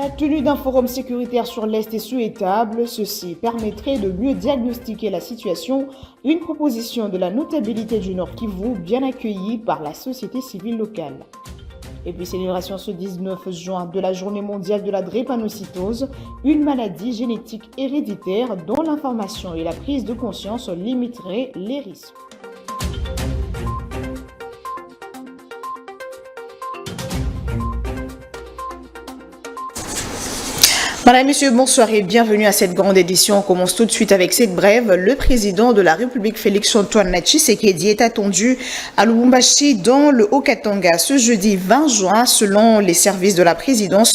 La tenue d'un forum sécuritaire sur l'Est est souhaitable. Ceci permettrait de mieux diagnostiquer la situation. Une proposition de la notabilité du Nord Kivu, bien accueillie par la société civile locale. Et puis célébration ce 19 juin de la journée mondiale de la drépanocytose, une maladie génétique héréditaire dont l'information et la prise de conscience limiteraient les risques. Madame, Monsieur, bonsoir et bienvenue à cette grande édition. On commence tout de suite avec cette brève. Le président de la République, Félix-Antoine Tshisekedi, est attendu à Lubumbashi dans le Haut-Katanga ce jeudi 20 juin, selon les services de la présidence.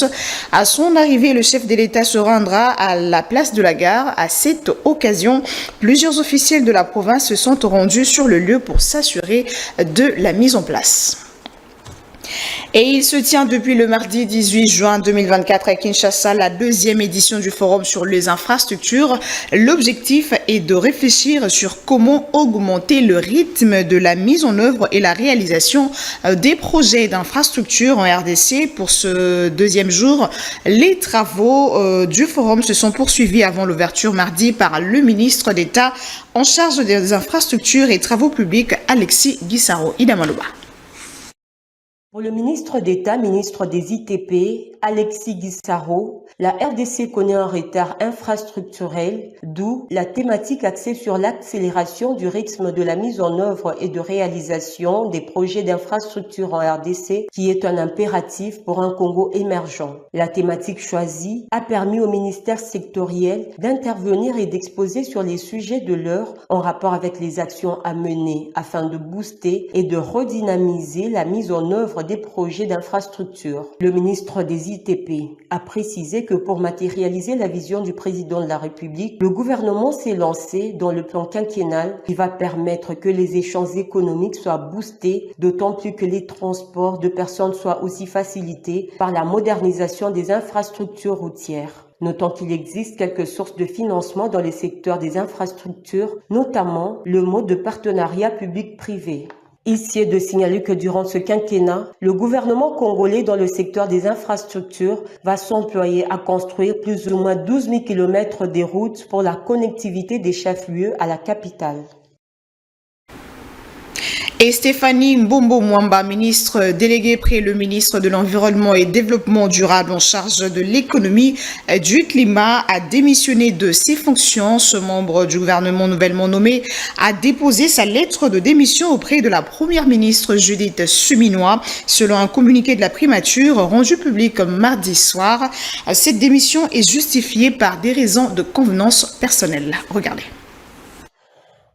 À son arrivée, le chef de l'État se rendra à la place de la gare. À cette occasion, plusieurs officiels de la province se sont rendus sur le lieu pour s'assurer de la mise en place. Et il se tient depuis le mardi 18 juin 2024 à Kinshasa la deuxième édition du forum sur les infrastructures. L'objectif est de réfléchir sur comment augmenter le rythme de la mise en œuvre et la réalisation des projets d'infrastructures en RDC. Pour ce deuxième jour, les travaux du forum se sont poursuivis avant l'ouverture mardi par le ministre d'État en charge des infrastructures et travaux publics, Alexis Guissaro. Idamaloba. Pour le ministre d'État, ministre des ITP, Alexis Guissaro, la RDC connaît un retard infrastructurel, d'où la thématique axée sur l'accélération du rythme de la mise en œuvre et de réalisation des projets d'infrastructure en RDC, qui est un impératif pour un Congo émergent. La thématique choisie a permis au ministère sectoriel d'intervenir et d'exposer sur les sujets de l'heure en rapport avec les actions à mener afin de booster et de redynamiser la mise en œuvre des projets d'infrastructure. Le ministre des ITP a précisé que pour matérialiser la vision du président de la République, le gouvernement s'est lancé dans le plan quinquennal qui va permettre que les échanges économiques soient boostés, d'autant plus que les transports de personnes soient aussi facilités par la modernisation des infrastructures routières. Notons qu'il existe quelques sources de financement dans les secteurs des infrastructures, notamment le mode de partenariat public-privé. Ici est de signaler que durant ce quinquennat, le gouvernement congolais dans le secteur des infrastructures va s'employer à construire plus ou moins 12 000 km des routes pour la connectivité des chefs-lieux à la capitale. Et Stéphanie Mbombo Mwamba, ministre déléguée près le ministre de l'Environnement et Développement durable en charge de l'économie du climat, a démissionné de ses fonctions. Ce membre du gouvernement nouvellement nommé a déposé sa lettre de démission auprès de la première ministre Judith Suminwa, selon un communiqué de la primature rendu public mardi soir. Cette démission est justifiée par des raisons de convenance personnelle. Regardez.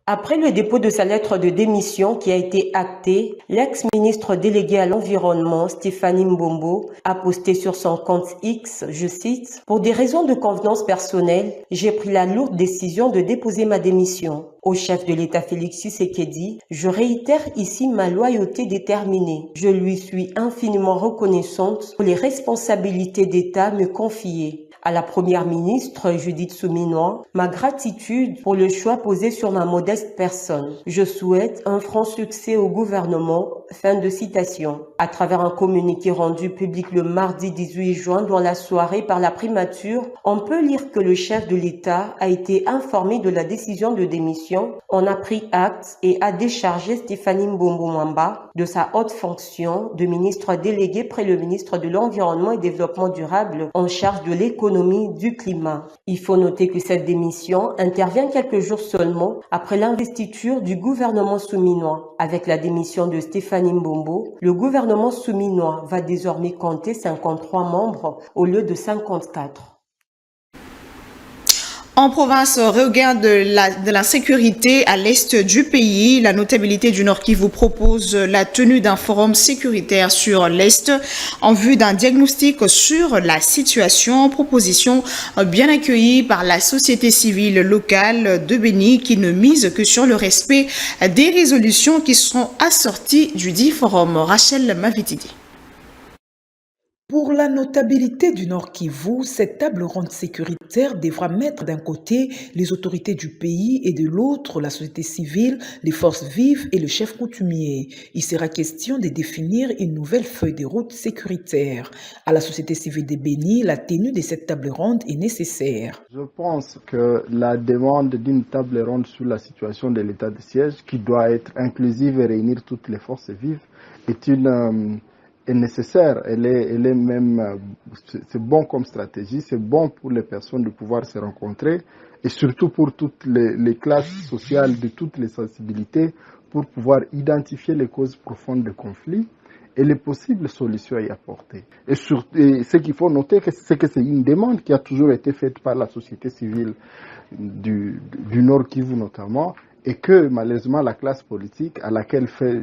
Après le dépôt de sa lettre de démission qui a été actée, l'ex-ministre délégué à l'environnement, Stéphanie Mbombo, a posté sur son compte X, je cite, « Pour des raisons de convenance personnelle, j'ai pris la lourde décision de déposer ma démission. Au chef de l'État Félix Tshisekedi, je réitère ici ma loyauté déterminée. Je lui suis infiniment reconnaissante pour les responsabilités d'État me confiées. À la première ministre Judith Suminwa, ma gratitude pour le choix posé sur ma modeste personne. Je souhaite un franc succès au gouvernement. » Fin de citation. À travers un communiqué rendu public le mardi 18 juin dans la soirée par la primature, on peut lire que le chef de l'État a été informé de la décision de démission, en a pris acte et a déchargé Stéphanie Mbombo Mwamba de sa haute fonction de ministre délégué près le ministre de l'Environnement et Développement durable en charge de l'économie du climat. Il faut noter que cette démission intervient quelques jours seulement après l'investiture du gouvernement souminois. Avec la démission de Stéphanie Mbombo, le gouvernement souminois va désormais compter 53 membres au lieu de 54. En province, regain de l'insécurité à l'est du pays, la notabilité du Nord Kivu propose la tenue d'un forum sécuritaire sur l'est en vue d'un diagnostic sur la situation. Proposition bien accueillie par la société civile locale de Béni qui ne mise que sur le respect des résolutions qui seront assorties du dit forum. Rachel Mavitidi. Pour la notabilité du Nord Kivu, cette table ronde sécuritaire devra mettre d'un côté les autorités du pays et de l'autre la société civile, les forces vives et le chef coutumier. Il sera question de définir une nouvelle feuille de route sécuritaire. À la société civile de Béni, la tenue de cette table ronde est nécessaire. Je pense que la demande d'une table ronde sur la situation de l'état de siège, qui doit être inclusive et réunir toutes les forces vives, est nécessaire. Elle est même, c'est bon comme stratégie, c'est bon pour les personnes de pouvoir se rencontrer et surtout pour toutes les classes sociales de toutes les sensibilités pour pouvoir identifier les causes profondes des conflits et les possibles solutions à y apporter. Et ce qu'il faut noter, c'est que c'est une demande qui a toujours été faite par la société civile du Nord Kivu notamment, et que malheureusement la classe politique à laquelle fait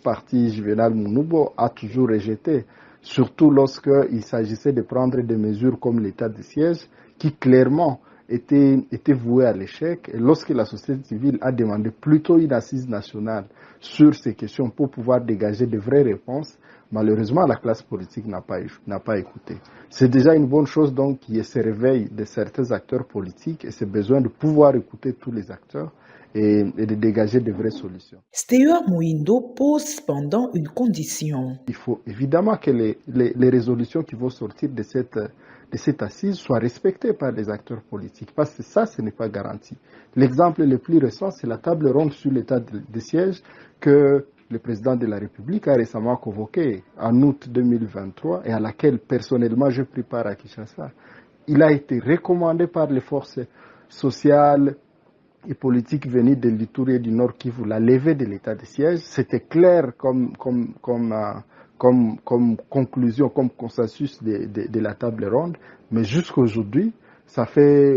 partie Juvenal Mounoubo a toujours rejeté, surtout lorsqu'il s'agissait de prendre des mesures comme l'état de siège qui clairement était voué à l'échec, et lorsque la société civile a demandé plutôt une assise nationale sur ces questions pour pouvoir dégager de vraies réponses, malheureusement la classe politique n'a pas écouté. C'est déjà une bonne chose donc qu'il y ait ce réveil de certains acteurs politiques et ce besoin de pouvoir écouter tous les acteurs et de dégager de vraies solutions. Stewart Mouindo pose cependant une condition. Il faut évidemment que les résolutions qui vont sortir de cette assise soient respectées par les acteurs politiques, parce que ça, ce n'est pas garanti. L'exemple le plus récent, c'est la table ronde sur l'état de siège que le président de la République a récemment convoquée en août 2023 et à laquelle personnellement je pris part à Kinshasa. Il a été recommandé par les forces sociales et politiques venues de l'Ituri et du Nord Kivu la levée de l'état de siège. C'était clair comme conclusion, comme consensus de la table ronde, mais jusqu'à aujourd'hui, ça fait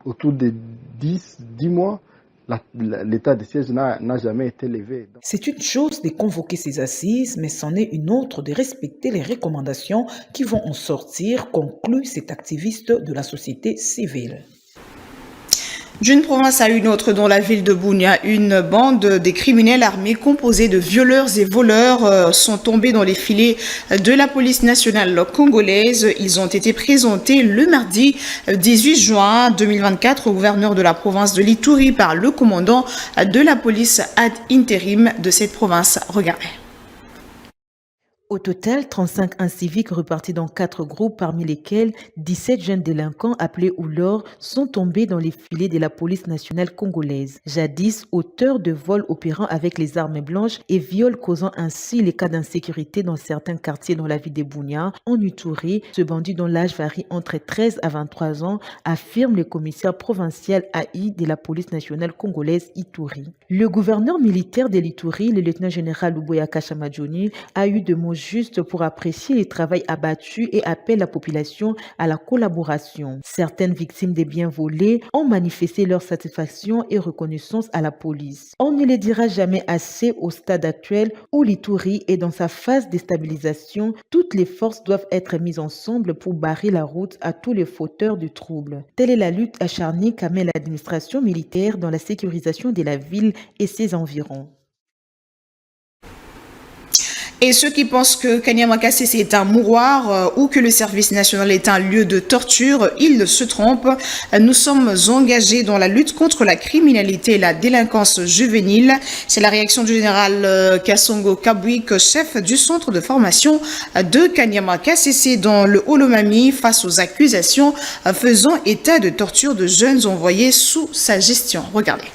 autour de 10 mois, l'état de siège n'a jamais été levé. C'est une chose de convoquer ces assises, mais c'en est une autre de respecter les recommandations qui vont en sortir, conclut cet activiste de la société civile. D'une province à une autre, dans la ville de Bunia, une bande de criminels armés composée de violeurs et voleurs sont tombés dans les filets de la police nationale congolaise. Ils ont été présentés le mardi 18 juin 2024 au gouverneur de la province de l'Ituri par le commandant de la police ad intérim de cette province. Regardez. Au total, 35 inciviques repartis dans 4 groupes, parmi lesquels 17 jeunes délinquants appelés Oulor sont tombés dans les filets de la police nationale congolaise. Jadis, auteurs de vols opérant avec les armes blanches et viols causant ainsi les cas d'insécurité dans certains quartiers dans la ville de Bunia, en Ituri, ce bandit dont l'âge varie entre 13 à 23 ans, affirme le commissaire provincial AI de la police nationale congolaise Ituri. Le gouverneur militaire de l'Ituri, le lieutenant-général Luboya Kashamadjoni, a eu de mots juste pour apprécier les travaux abattus et appelle la population à la collaboration. Certaines victimes des biens volés ont manifesté leur satisfaction et reconnaissance à la police. On ne les dira jamais assez au stade actuel où l'Ituri est dans sa phase de stabilisation. Toutes les forces doivent être mises ensemble pour barrer la route à tous les fauteurs du trouble. Telle est la lutte acharnée qu'a menée l'administration militaire dans la sécurisation de la ville et ses environs. Et ceux qui pensent que Kanyama Kasese est un mouroir ou que le service national est un lieu de torture, ils se trompent. Nous sommes engagés dans la lutte contre la criminalité et la délinquance juvénile. C'est la réaction du général Kasongo Kabwik, chef du centre de formation de Kanyama Kasese dans le Holomami face aux accusations faisant état de torture de jeunes envoyés sous sa gestion. Regardez.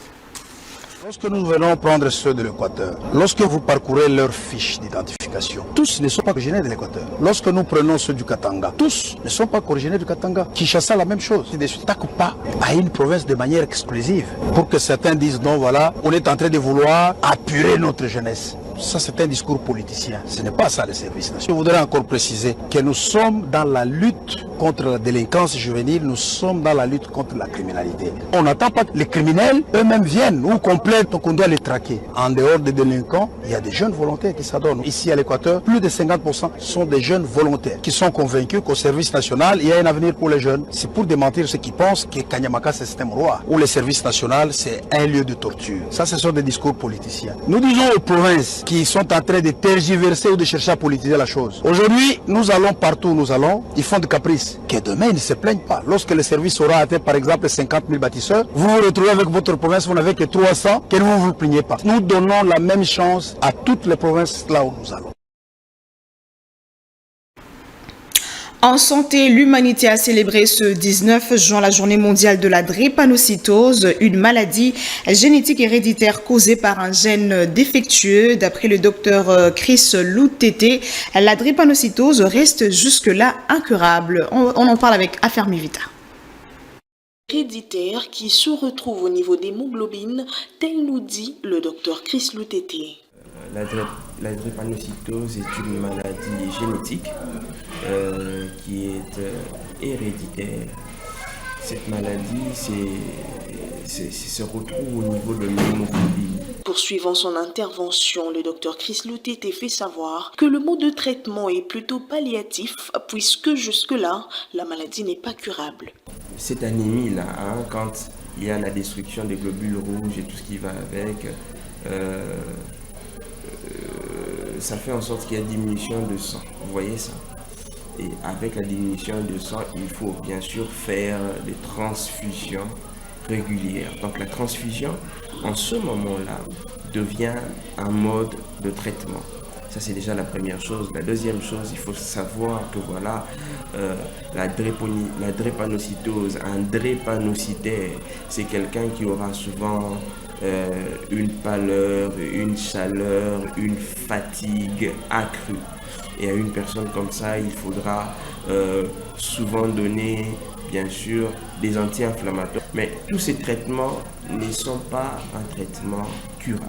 Lorsque nous venons prendre ceux de l'Équateur, lorsque vous parcourez leurs fiches d'identification, tous ne sont pas originaires de l'Équateur. Lorsque nous prenons ceux du Katanga, tous ne sont pas originaires du Katanga. Kinshasa, la même chose. Ils ne s'attaquent pas à une province de manière exclusive pour que certains disent non, voilà, on est en train de vouloir apurer notre jeunesse. Ça, c'est un discours politicien. Ce n'est pas ça le service national. Je voudrais encore préciser que nous sommes dans la lutte contre la délinquance juvénile, nous sommes dans la lutte contre la criminalité. On n'attend pas que les criminels eux-mêmes viennent ou complètent, donc on doit les traquer. En dehors des délinquants, il y a des jeunes volontaires qui s'adonnent. Ici à l'Équateur, plus de 50% sont des jeunes volontaires qui sont convaincus qu'au service national, il y a un avenir pour les jeunes. C'est pour démentir ceux qui pensent que Kanyamaka c'est un système roi, ou le service national c'est un lieu de torture. Ça, ce sont des discours politiciens. Nous disons aux provinces qui sont en train de tergiverser ou de chercher à politiser la chose. Aujourd'hui, nous allons partout où nous allons, ils font des caprices. Que demain, ils ne se plaignent pas. Lorsque le service aura atteint par exemple 50 000 bâtisseurs, vous vous retrouvez avec votre province, vous n'avez que 300, que vous ne vous plaignez pas. Nous donnons la même chance à toutes les provinces là où nous allons. En santé, l'humanité a célébré ce 19 juin la journée mondiale de la drépanocytose, une maladie génétique héréditaire causée par un gène défectueux. D'après le docteur Chris Loutete, la drépanocytose reste jusque-là incurable. On en parle avec Affermi Vita. Héréditaire qui se retrouve au niveau d'hémoglobine, tel nous dit le docteur Chris Loutete. La drépanocytose est une maladie génétique qui est héréditaire. Cette maladie se retrouve au niveau de l'hémoglobine. Poursuivant son intervention, le docteur Chris Loutete fait savoir que le mode de traitement est plutôt palliatif puisque jusque-là, la maladie n'est pas curable. Cette anémie-là, quand il y a la destruction des globules rouges et tout ce qui va avec, ça fait en sorte qu'il y a diminution de sang. Vous voyez ça? Et avec la diminution de sang, il faut bien sûr faire des transfusions régulières. Donc la transfusion, en ce moment-là, devient un mode de traitement. Ça, c'est déjà la première chose. La deuxième chose, il faut savoir que voilà, la drépanocytose, un drépanocytaire, c'est quelqu'un qui aura souvent une pâleur, une chaleur, une fatigue accrue. Et à une personne comme ça, il faudra souvent donner, bien sûr, des anti-inflammatoires. Mais tous ces traitements ne sont pas un traitement curable.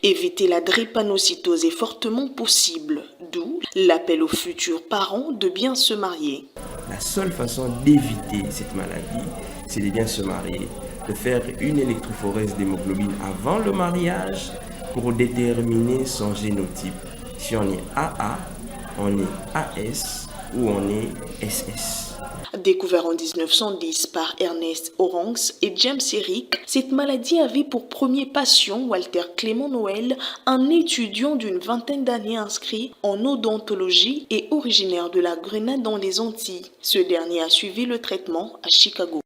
Éviter la drépanocytose est fortement possible, d'où l'appel aux futurs parents de bien se marier. La seule façon d'éviter cette maladie, c'est de bien se marier, de faire une électrophorèse d'hémoglobine avant le mariage pour déterminer son génotype. Si on est AA, on est AS ou on est SS. Découvert en 1910 par Ernest Orangs et James Eric, cette maladie avait pour premier patient Walter Clément Noël, un étudiant d'une vingtaine d'années inscrit en odontologie et originaire de la Grenade dans les Antilles. Ce dernier a suivi le traitement à Chicago.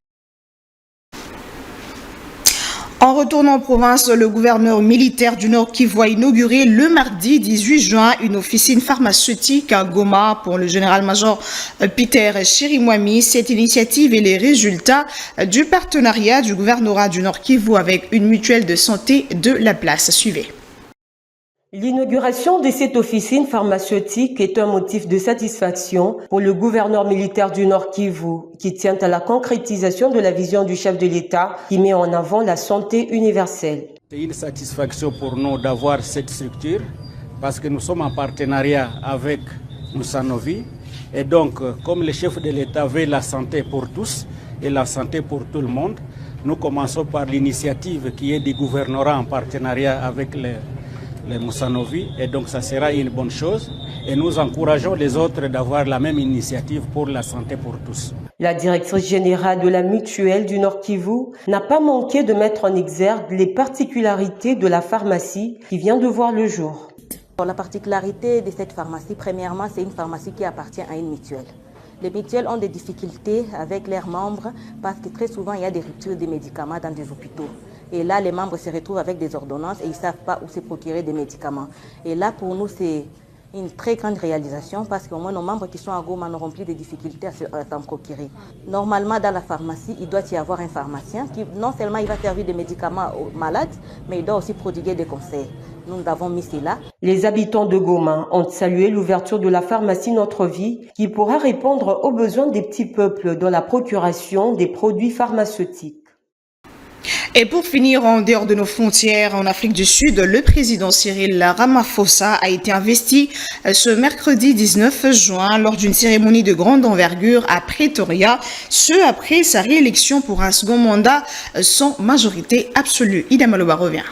En retournant en province, le gouverneur militaire du Nord Kivu a inauguré le mardi 18 juin une officine pharmaceutique à Goma pour le général-major Peter Chirimwami. Cette initiative est les résultats du partenariat du gouvernorat du Nord Kivu avec une mutuelle de santé de la place. Suivez. L'inauguration de cette officine pharmaceutique est un motif de satisfaction pour le gouverneur militaire du Nord Kivu, qui tient à la concrétisation de la vision du chef de l'État qui met en avant la santé universelle. C'est une satisfaction pour nous d'avoir cette structure parce que nous sommes en partenariat avec Moussanovi et donc comme le chef de l'État veut la santé pour tous et la santé pour tout le monde, nous commençons par l'initiative qui est du gouvernorat en partenariat avec les Moussanovi et donc ça sera une bonne chose et nous encourageons les autres d'avoir la même initiative pour la santé pour tous. La directrice générale de la mutuelle du Nord Kivu n'a pas manqué de mettre en exergue les particularités de la pharmacie qui vient de voir le jour. La particularité de cette pharmacie, premièrement, c'est une pharmacie qui appartient à une mutuelle. Les mutuelles ont des difficultés avec leurs membres parce que très souvent il y a des ruptures des médicaments dans des hôpitaux. Et là, les membres se retrouvent avec des ordonnances et ils ne savent pas où se procurer des médicaments. Et là, pour nous, c'est une très grande réalisation parce qu'au moins nos membres qui sont à Goma n'auront plus de difficultés à s'en procurer. Normalement, dans la pharmacie, il doit y avoir un pharmacien qui, non seulement il va servir des médicaments aux malades, mais il doit aussi prodiguer des conseils. Nous avons mis cela. Les habitants de Goma ont salué l'ouverture de la pharmacie Notre Vie qui pourra répondre aux besoins des petits peuples dans la procuration des produits pharmaceutiques. Et pour finir, en dehors de nos frontières, en Afrique du Sud, le président Cyril Ramaphosa a été investi ce mercredi 19 juin lors d'une cérémonie de grande envergure à Pretoria, ce après sa réélection pour un second mandat sans majorité absolue. Ida Maloba revient.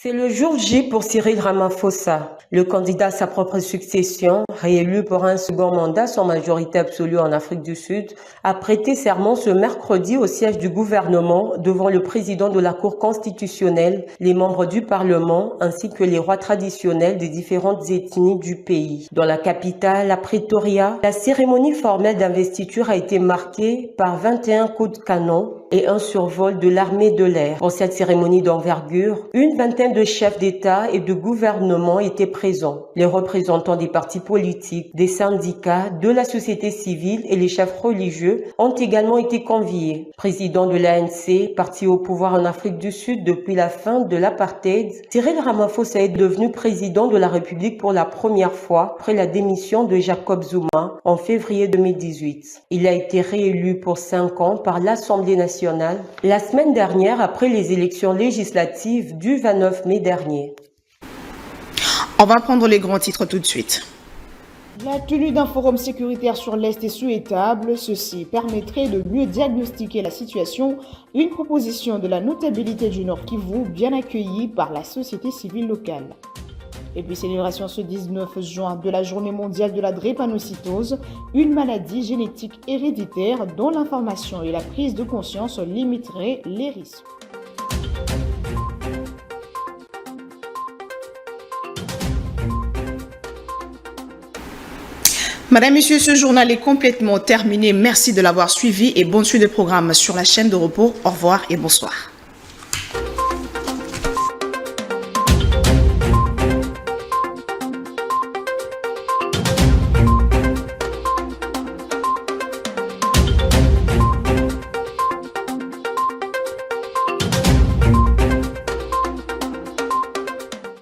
C'est le jour J pour Cyril Ramaphosa. Le candidat à sa propre succession, réélu pour un second mandat sans majorité absolue en Afrique du Sud, a prêté serment ce mercredi au siège du gouvernement devant le président de la Cour constitutionnelle, les membres du Parlement ainsi que les rois traditionnels des différentes ethnies du pays. Dans la capitale, à Pretoria, la cérémonie formelle d'investiture a été marquée par 21 coups de canon et un survol de l'armée de l'air. Pour cette cérémonie d'envergure, une vingtaine de chefs d'État et de gouvernement étaient présents. Les représentants des partis politiques, des syndicats, de la société civile et les chefs religieux ont également été conviés. Président de l'ANC, parti au pouvoir en Afrique du Sud depuis la fin de l'apartheid, Cyril Ramaphosa est devenu président de la République pour la première fois après la démission de Jacob Zuma en février 2018. Il a été réélu pour 5 ans par l'Assemblée nationale la semaine dernière après les élections législatives du 29 mai dernier. On va prendre les grands titres tout de suite. La tenue d'un forum sécuritaire sur l'Est est souhaitable. Ceci permettrait de mieux diagnostiquer la situation. Une proposition de la notabilité du Nord Kivu, bien accueillie par la société civile locale. Et puis célébration ce 19 juin de la journée mondiale de la drépanocytose, une maladie génétique héréditaire dont l'information et la prise de conscience limiteraient les risques. Madame, Messieurs, ce journal est complètement terminé. Merci de l'avoir suivi et bonne suite de programme sur la chaîne de repos. Au revoir et bonsoir.